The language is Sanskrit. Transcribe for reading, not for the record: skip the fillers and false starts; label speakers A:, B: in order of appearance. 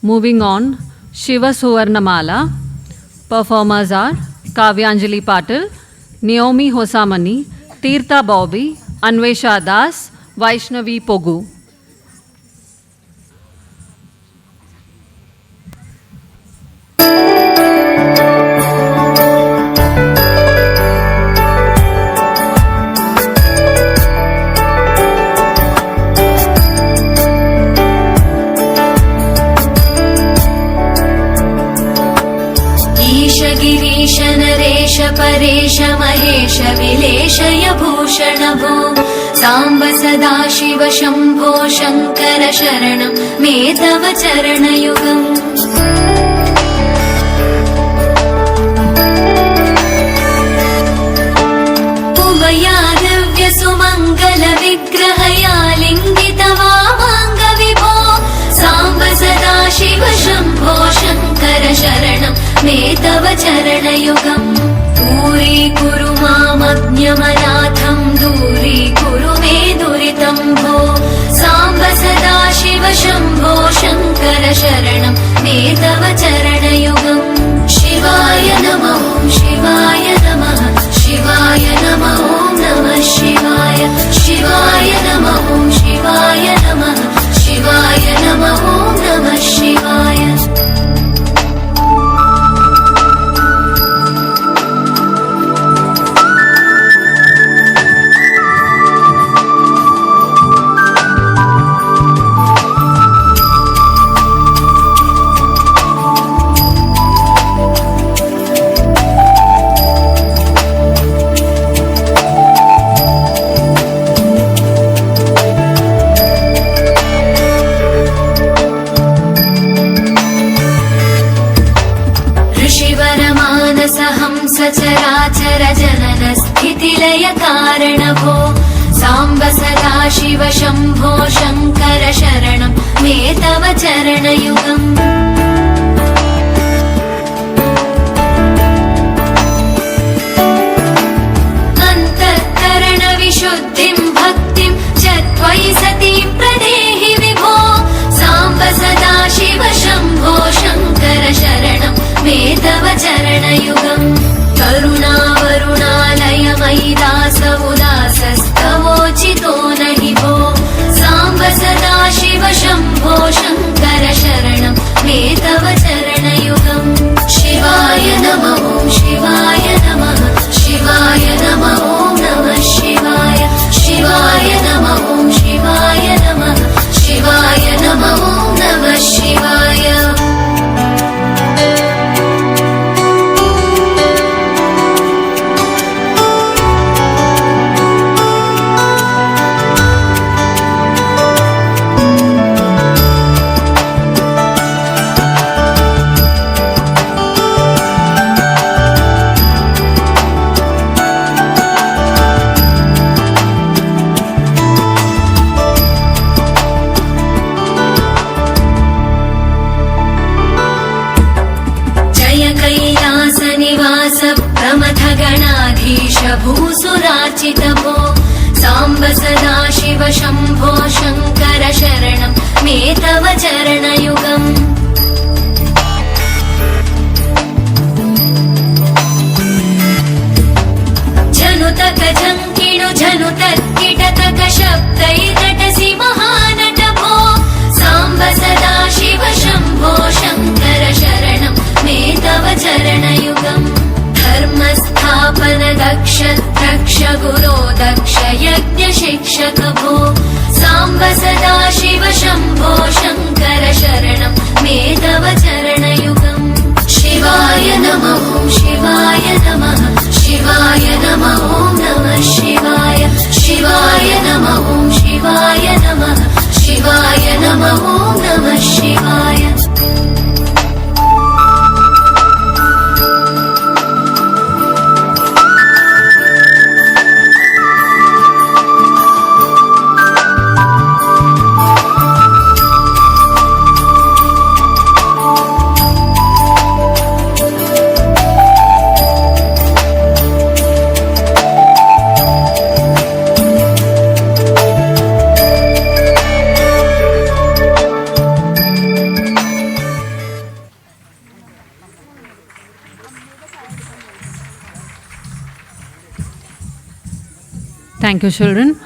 A: Moving on, Shiva Suvarnamala. Performers are Kavyanjali Patil, Naomi Hosamani, Tirtha Bobby, Anvesha Das, Vaishnavi Pogu.
B: गिरीश नरेश परेश महेश विलेशय भूषण भो साम्ब सदा शिव शम्भो शङ्कर शरणं मे तव चरणयुगम् उमया दिव्य सुमङ्गल विग्रहया लिङ्गित वामाङ्ग विभो साम्ब सदा शिव शम्भो शङ्कर शरणं मे तव चरणयुगम् दूरीकुरु मामज्ञमनाथं दूरीकुरु मे दुरितं भो साम्ब सदा शिव शम्भो शङ्कर शरणं मे तव चरणयुगम् शिवाय नमः शिवाय नमः शिवाय नमः नमः शिवाय शिवाय नमः शिवाय नमः शिवाय नमः नमः शिवाय सचराचर जनन स्थितिलय कारण भो साम्ब सदा शिव शम्भो शङ्कर शरणं मे तव चरणयुगम् अन्तःकरण विशुद्धिं भक्तिं च त्वयि सतीं प्रदेहि विभो साम्ब सदा शिव शम्भो शङ्कर शरणं मे तव चरणयुगम् करुणावरुणालय मयि दास उदासस्तवोचितो नहि भो साम्ब सदा शिव शम्भो शङ्कर शरणं मे तव चरणयुगम् शिवाय नमः शिवाय नमः शिवाय नमः नमः शिवाय शिवाय नमः शिवाय नमः शिवाय नमः नमः शिवाय निवास प्रमथ गणाधीश भूसुरार्चित भो साम्ब सदा शिव शम्भो शङ्कर शरणं मे तव चरणयुगम् जनुतक जङ्किणु जनुतत्किटतक शब्दैर्नटसि महानट भो साम्ब सदा शिव शम्भो शङ्कर शरणं मे तव चरणयुगम् धर्मस्थापन दक्ष रक्ष गुरो दक्ष यज्ञ शिक्षक भो साम्ब सदा शिव शम्भो शङ्कर शरणं
A: Thank you, children.